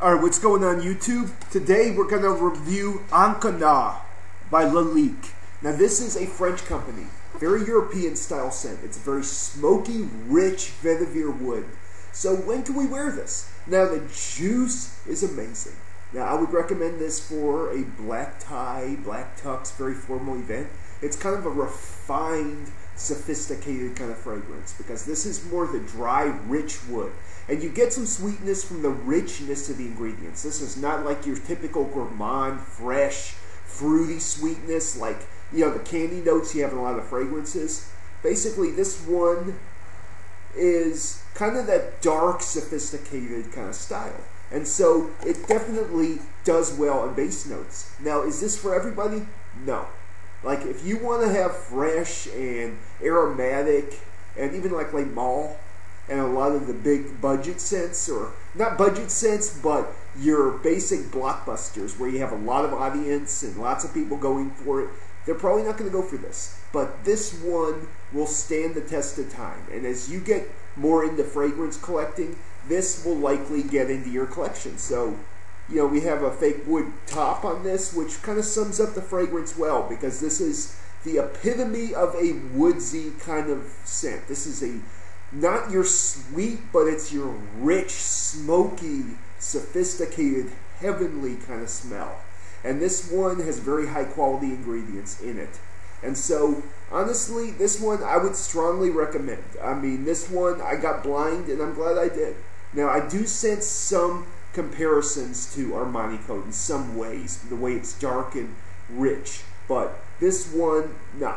Alright, what's going on YouTube? Today we're going to review Encre by Lalique. Now this is a French company, very European style scent. It's a very smoky, rich vetiver wood. So when can we wear this? Now the juice is amazing. Now I would recommend this for a black tie, black tux, very formal event. It's kind of a refined, sophisticated kind of fragrance because this is more the dry, rich wood. And you get some sweetness from the richness of the ingredients. This is not like your typical gourmand, fresh, fruity sweetness like, you know, the candy notes you have in a lot of fragrances. Basically, this one is kind of that dark, sophisticated kind of style. And so it definitely does well on base notes. Now, is this for everybody? No. Like, if you want to have fresh and aromatic and even like Le Male and a lot of the big budget scents, or not budget scents, but your basic blockbusters where you have a lot of audience and lots of people going for it, they're probably not going to go for this. But this one will stand the test of time. And as you get more into fragrance collecting, this will likely get into your collection. So, you know, we have a fake wood top on this, which kind of sums up the fragrance well, because this is the epitome of a woodsy kind of scent. This is a not your sweet, but it's your rich, smoky, sophisticated, heavenly kind of smell. And this one has very high quality ingredients in it. And so, honestly, this one I would strongly recommend. I mean, this one I got blind, and I'm glad I did. Now, I do sense some comparisons to Armani Code in some ways, the way it's dark and rich. But this one, nah.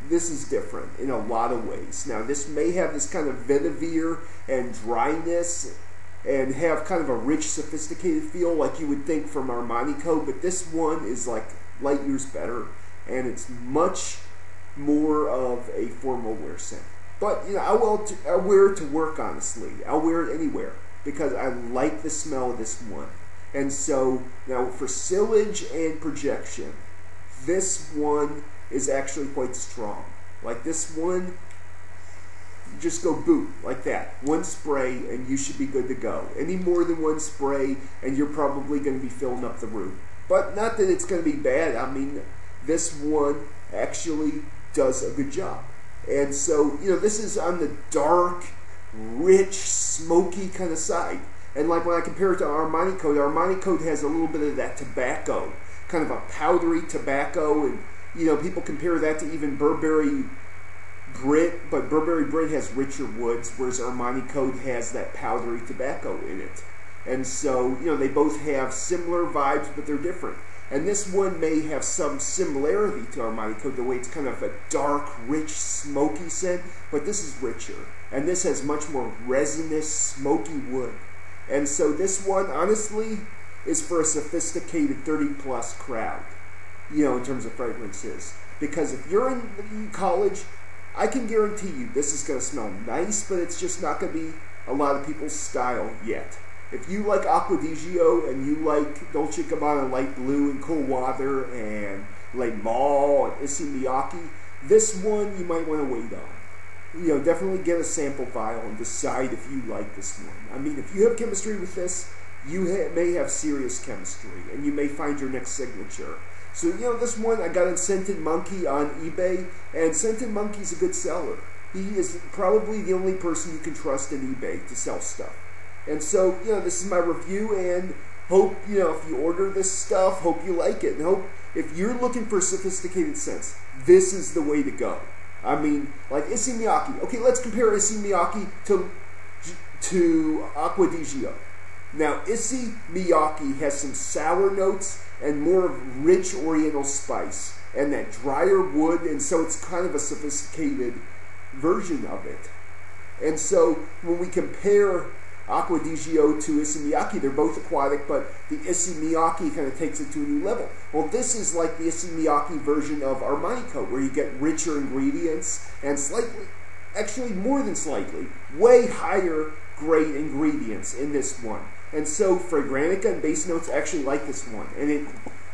This is different in a lot of ways. Now, this may have this kind of vetiver and dryness and have kind of a rich, sophisticated feel like you would think from Armani Code, but this one is like light years better, and it's much more of a formal wear scent. But, you know, I'll wear it to work, honestly. I'll wear it anywhere because I like the smell of this one. And so, now for sillage and projection, this one is actually quite strong. Like this one, you just go boot like that. One spray and you should be good to go. Any more than one spray and you're probably going to be filling up the room. But not that it's going to be bad. I mean, this one actually does a good job. And so, you know, this is on the dark, rich, smoky kind of side. And like when I compare it to Armani Code has a little bit of that tobacco, kind of a powdery tobacco, and you know, people compare that to even Burberry Brit, but Burberry Brit has richer woods, whereas Armani Code has that powdery tobacco in it. And so, you know, they both have similar vibes, but they're different. And this one may have some similarity to Armani Code, the way it's kind of a dark, rich, smoky scent, but this is richer. And this has much more resinous, smoky wood. And so this one, honestly, is for a sophisticated 30-plus crowd, you know, in terms of fragrances. Because if you're in college, I can guarantee you this is going to smell nice, but it's just not going to be a lot of people's style yet. If you like Acqua di Gio and you like Dolce & Gabbana Light Blue and Cool Water and Le Male and Issey Miyake, this one you might want to wait on. You know, definitely get a sample vial and decide if you like this one. I mean, if you have chemistry with this, you may have serious chemistry, and you may find your next signature. So, you know, this one I got in Scented Monkey on eBay, and Scented Monkey's a good seller. He is probably the only person you can trust in eBay to sell stuff. And so, you know, this is my review, and hope, you know, if you order this stuff, hope you like it. And hope, if you're looking for sophisticated scents, this is the way to go. I mean, like Issey Miyake. Okay, let's compare Issey Miyake to Acqua di Gio. Now, Issey Miyake has some sour notes and more of rich oriental spice and that drier wood, and so it's kind of a sophisticated version of it. And so when we compare Acqua di Gio to Issey Miyake, they're both aquatic, but the Issey Miyake kind of takes it to a new level. Well, this is like the Issey Miyake version of Armani Code, where you get richer ingredients and slightly, actually more than slightly, way higher grade ingredients in this one. And so Fragrantica and Base Notes actually like this one, and it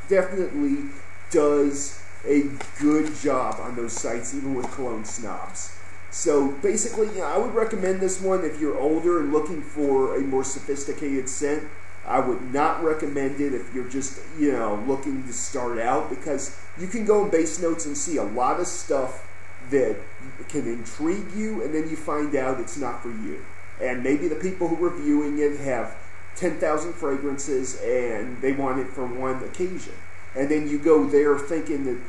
definitely does a good job on those sites, even with cologne snobs. So basically, you know, I would recommend this one if you're older and looking for a more sophisticated scent. I would not recommend it if you're just, looking to start out, because you can go in base notes and see a lot of stuff that can intrigue you, and then you find out it's not for you. And maybe the people who are reviewing it have 10,000 fragrances and they want it for one occasion. And then you go there thinking that,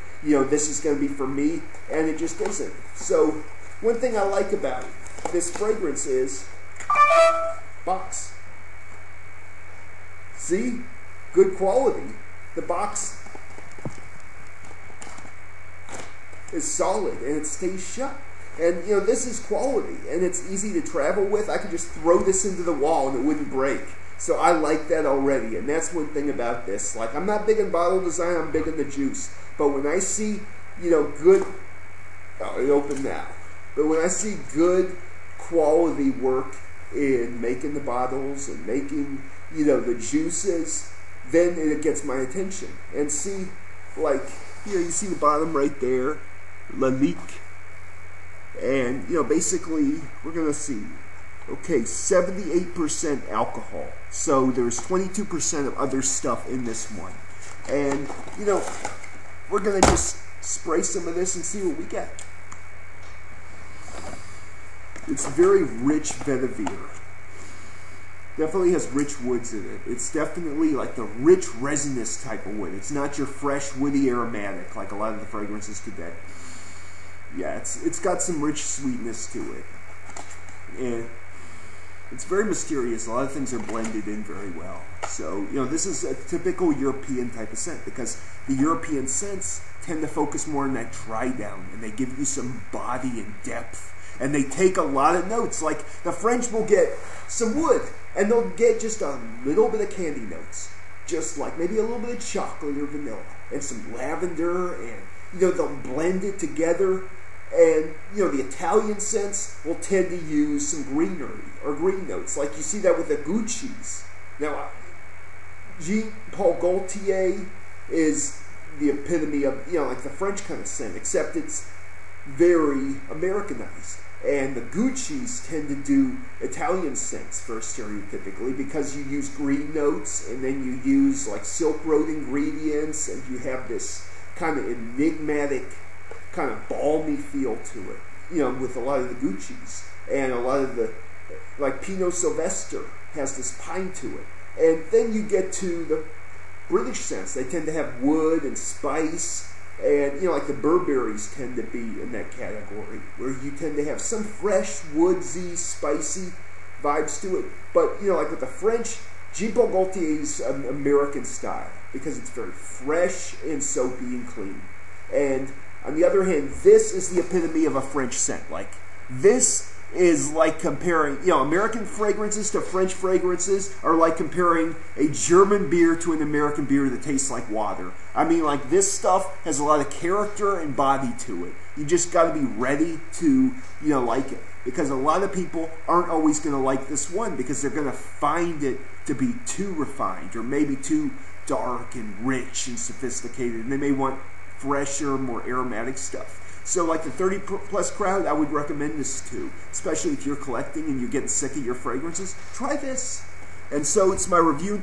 this is going to be for me, and it just isn't. So one thing I like about this fragrance is box. See? Good quality. The box is solid and it stays shut. And this is quality and it's easy to travel with. I could just throw this into the wall and it wouldn't break. So I like that already, and that's one thing about this. Like, I'm not big in bottle design, I'm big in the juice. But when I see, good, it opened now. But when I see good quality work in making the bottles and making, the juices, then it gets my attention. And see, like, you see the bottom right there, Lalique. And, basically, we're going to see, okay, 78% alcohol. So there's 22% of other stuff in this one. And, we're going to just spray some of this and see what we get. It's very rich vetiver. Definitely has rich woods in it. It's definitely like the rich resinous type of wood. It's not your fresh woody aromatic like a lot of the fragrances today. Yeah, it's got some rich sweetness to it. And it's very mysterious. A lot of things are blended in very well. So, this is a typical European type of scent, because the European scents tend to focus more on that dry down, and they give you some body and depth. And they take a lot of notes. Like, the French will get some wood, and they'll get just a little bit of candy notes. Just like maybe a little bit of chocolate or vanilla, and some lavender, and, they'll blend it together. And, the Italian scents will tend to use some greenery or green notes. Like you see that with the Gucci's. Now, Jean Paul Gaultier is the epitome of, like the French kind of scent, except it's very Americanized. And the Gucci's tend to do Italian scents first, stereotypically, because you use green notes, and then you use like Silk Road ingredients, and you have this kind of enigmatic, kind of balmy feel to it, with a lot of the Gucci's. And a lot of the, like Pinot Sylvester has this pine to it. And then you get to the British scents. They tend to have wood and spice, and, like the Burberrys tend to be in that category, where you tend to have some fresh, woodsy, spicy vibes to it. But, like with the French, Jean Paul Gaultier's an American style, because it's very fresh and soapy and clean. And on the other hand, this is the epitome of a French scent. Like, this is like comparing, American fragrances to French fragrances are like comparing a German beer to an American beer that tastes like water. I mean, like, this stuff has a lot of character and body to it. You just got to be ready to, like it. Because a lot of people aren't always going to like this one, because they're going to find it to be too refined, or maybe too dark and rich and sophisticated, and they may want fresher, more aromatic stuff. So like the 30 plus crowd, I would recommend this to, especially if you're collecting and you're getting sick of your fragrances. Try this. And so it's my review.